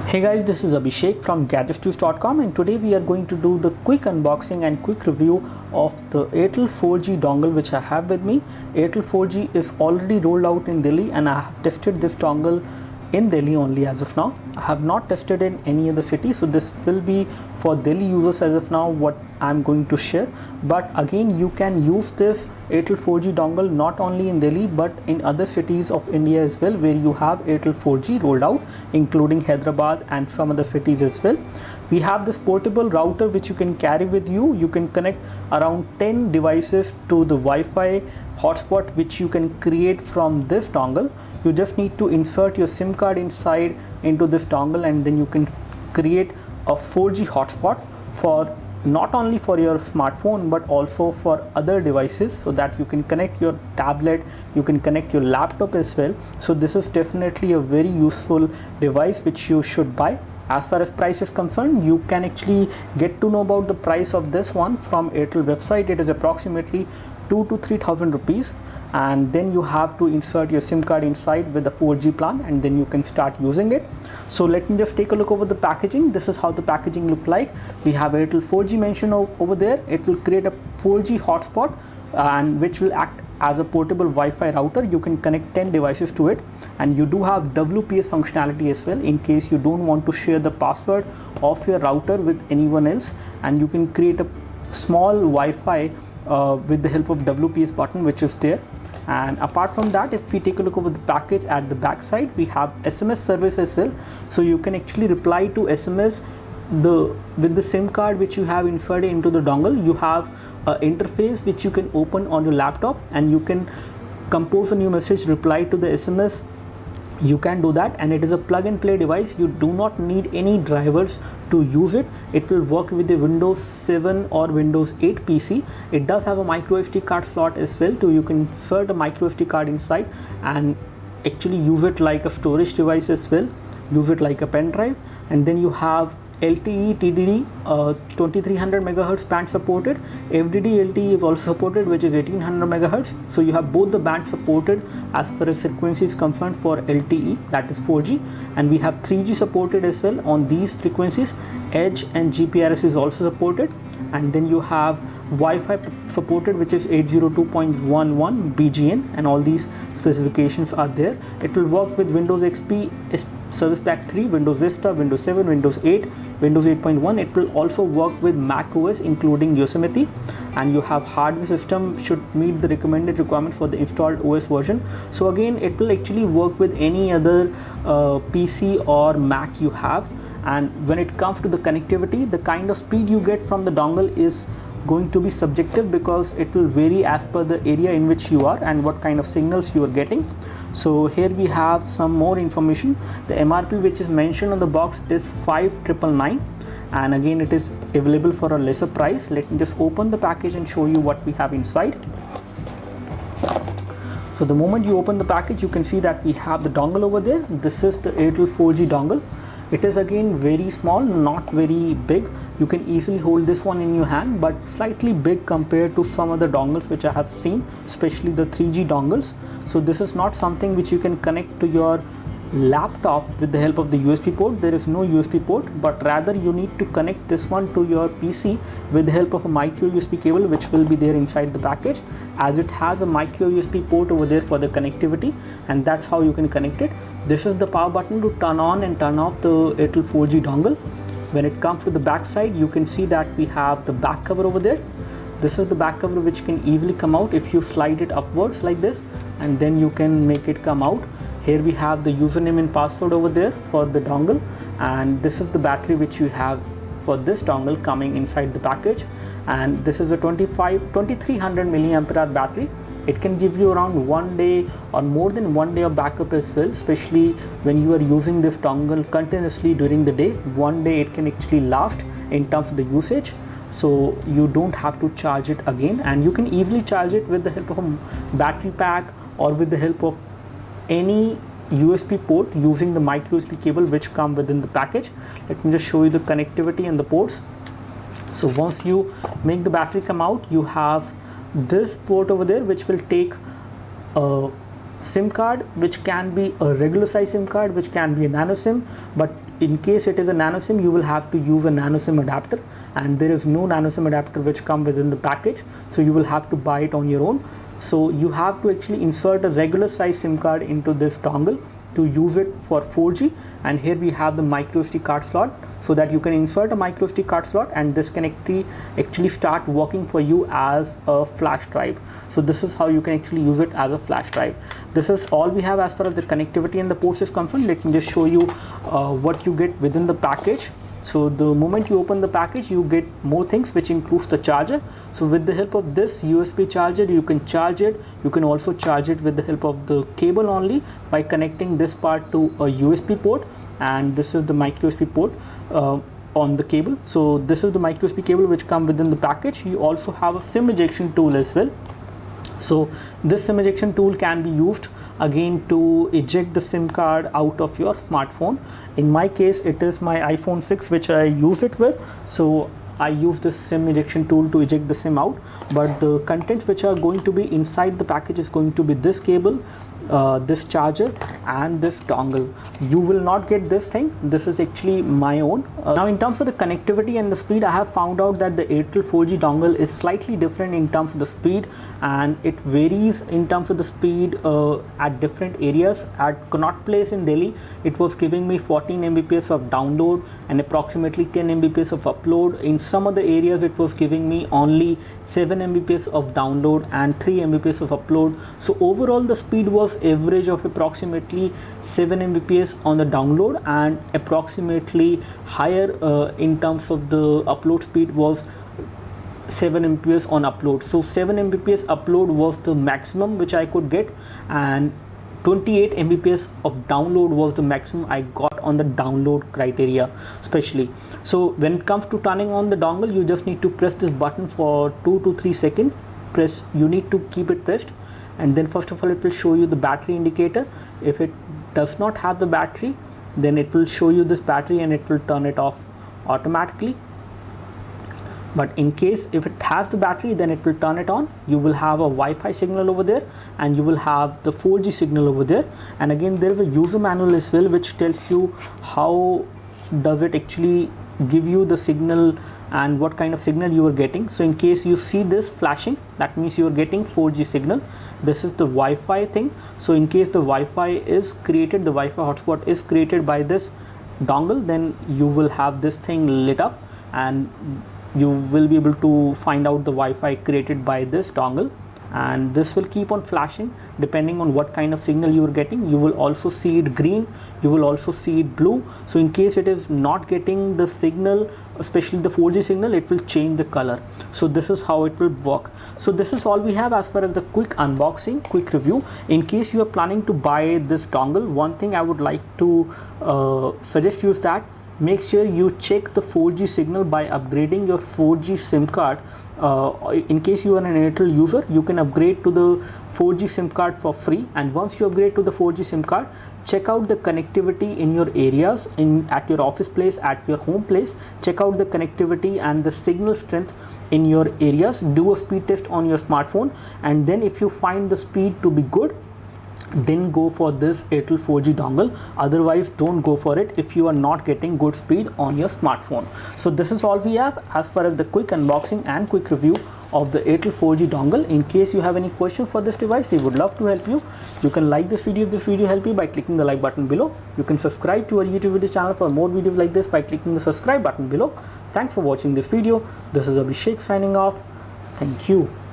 Hey guys, this is Abhishek from gadgetnews.com, and today we are going to do the quick unboxing and quick review of the Airtel 4G dongle which I have with me. Airtel 4G is already rolled out in Delhi and I have tested this dongle in Delhi only as of now. I have not tested in any other city, so this will be for Delhi users as of now what I'm going to share. But again, you can use this Airtel 4G dongle not only in Delhi but in other cities of India as well, where you have Airtel 4G rolled out, including Hyderabad and some other cities as well. We have this portable router which you can carry with you. You can connect around 10 devices to the Wi-Fi hotspot which you can create from this dongle. You just need to insert your SIM card inside into this dongle, and then you can create a 4G hotspot for not only for your smartphone but also for other devices, so that you can connect your tablet, you can connect your laptop as well. So this is definitely a very useful device which you should buy. As far as price is concerned, you can actually get to know about the price of this one from Airtel website. It is approximately 2,000 to 3,000 rupees, and then you have to insert your SIM card inside with the 4G plan, and then you can start using it. So let me just take a look over the packaging. This is how the packaging look like. We have Airtel 4G mentioned over there. It will create a 4G hotspot and which will act as a portable Wi-Fi router. You can connect 10 devices to it, and you do have WPS functionality as well in case you don't want to share the password of your router with anyone else, and you can create a small Wi-Fi with the help of WPS button which is there. And apart from that, if we take a look over the package, at the back side we have SMS service as well, so you can actually reply to SMS with the SIM card which you have inserted into the dongle. You have an interface which you can open on your laptop, and you can compose a new message, reply to the SMS. You can do that, and it is a plug and play device. You do not need any drivers to use it. It will work with the Windows 7 or Windows 8 PC. It does have a micro SD card slot as well, so you can insert a micro SD card inside and actually use it like a storage device as well, use it like a pen drive. And then you have LTE TDD 2300 megahertz band supported. FDD LTE is also supported, which is 1800 megahertz. So you have both the bands supported as far as frequency is concerned for LTE, that is 4G, and we have 3G supported as well on these frequencies. Edge and GPRS is also supported, and then you have Wi-Fi supported, which is 802.11 BGN, and all these specifications are there. It will work with Windows XP Service Pack 3, Windows Vista, Windows 7, Windows 8, Windows 8.1. It will also work with Mac OS including Yosemite, and you have hardware system should meet the recommended requirement for the installed OS version. So again, it will actually work with any other PC or Mac you have. And when it comes to the connectivity, the kind of speed you get from the dongle is going to be subjective, because it will vary as per the area in which you are and what kind of signals you are getting. So here we have some more information. The MRP which is mentioned on the box is 5,999, and again it is available for a lesser price. Let me just open the package and show you what we have inside. So the moment you open the package, you can see that we have the dongle over there. This is the Airtel 4G dongle. It is again very small, not very big. You can easily hold this one in your hand, but slightly big compared to some other dongles which I have seen, especially the 3G dongles. So this is not something which you can connect to your laptop with the help of the USB port. There is no USB port, but rather you need to connect this one to your PC with the help of a micro USB cable which will be there inside the package, as it has a micro USB port over there for the connectivity, and that's how you can connect it. This is the power button to turn on and turn off the Airtel 4G dongle. When it comes to the back side, you can see that we have the back cover over there. This is the back cover which can easily come out if you slide it upwards like this, and then you can make it come out. Here we have the username and password over there for the dongle, and this is the battery which you have for this dongle coming inside the package, and this is a 2300 milliampere hour battery. It can give you around 1 day or more than 1 day of backup as well, especially when you are using this dongle continuously during the day. 1 day it can actually last in terms of the usage, so you don't have to charge it again, and you can easily charge it with the help of a battery pack or with the help of any USB port using the micro USB cable which come within the package. Let me just show you the connectivity and the ports. So once you make the battery come out, you have this port over there which will take SIM card which can be a regular size SIM card, which can be a nano SIM, but in case it is a nano SIM, you will have to use a nano SIM adapter, and there is no nano SIM adapter which come within the package, so you will have to buy it on your own. So you have to actually insert a regular size SIM card into this dongle to use it for 4G. And here we have the micro SD card slot, so that you can insert a micro SD card slot and this can actually start working for you as a flash drive. So this is how you can actually use it as a flash drive. This is all we have as far as the connectivity and the ports is concerned. Let me just show you what you get within the package. So the moment you open the package, you get more things, which includes the charger. So with the help of this USB charger, you can charge it. You can also charge it with the help of the cable only by connecting this part to a USB port, and this is the micro USB port on the cable. So this is the micro USB cable which come within the package. You also have a SIM ejection tool as well. So this SIM ejection tool can be used again to eject the SIM card out of your smartphone. In my case, it is my iPhone 6 which I use it with, so I use this SIM ejection tool to eject the SIM out. But the contents which are going to be inside the package is going to be this cable, this charger and this dongle. You will not get this thing. This is actually my own. Now in terms of the connectivity and the speed, I have found out that the Airtel 4G dongle is slightly different in terms of the speed, and it varies in terms of the speed at different areas. At Connaught Place in Delhi, it was giving me 14 Mbps of download and approximately 10 Mbps of upload. In some other areas, it was giving me only 7 Mbps of download and 3 Mbps of upload. So overall the speed was average of approximately 7 Mbps on the download, and approximately higher in terms of the upload speed was 7 Mbps on upload. So 7 Mbps upload was the maximum which I could get, and 28 Mbps of download was the maximum I got on the download criteria especially. So when it comes to turning on the dongle, you just need to press this button for 2 to 3 seconds. You need to keep it pressed, and then first of all it will show you the battery indicator. If it does not have the battery, then it will show you this battery and it will turn it off automatically. But in case if it has the battery, then it will turn it on. You will have a Wi-Fi signal over there, and you will have the 4G signal over there. And again, there is a user manual as well which tells you how does it actually give you the signal and what kind of signal you are getting. So in case you see this flashing, that means you are getting 4G signal. This is the Wi-Fi thing. So in case the Wi-Fi is created, the Wi-Fi hotspot is created by this dongle, then you will have this thing lit up, and you will be able to find out the Wi-Fi created by this dongle, and this will keep on flashing depending on what kind of signal you are getting. You will also see it green, you will also see it blue. So in case it is not getting the signal, especially the 4G signal, it will change the color. So this is how it will work. So this is all we have as far as the quick unboxing, quick review. In case you are planning to buy this dongle, one thing I would like to suggest you is that make sure you check the 4G signal by upgrading your 4G SIM card. In case you are an Airtel user, you can upgrade to the 4G SIM card for free, and once you upgrade to the 4G SIM card, check out the connectivity in your areas, at your office place, at your home place. Check out the connectivity and the signal strength in your areas. Do a speed test on your smartphone, and then if you find the speed to be good, then go for this Airtel 4G dongle. Otherwise, don't go for it if you are not getting good speed on your smartphone. So this is all we have as far as the quick unboxing and quick review of the Airtel 4G dongle. In case you have any question for this device, we would love to help you. You can like this video if this video helped you by clicking the like button below. You can subscribe to our YouTube video channel for more videos like this by clicking the subscribe button below. Thanks for watching this video. This is Abhishek signing off. Thank you.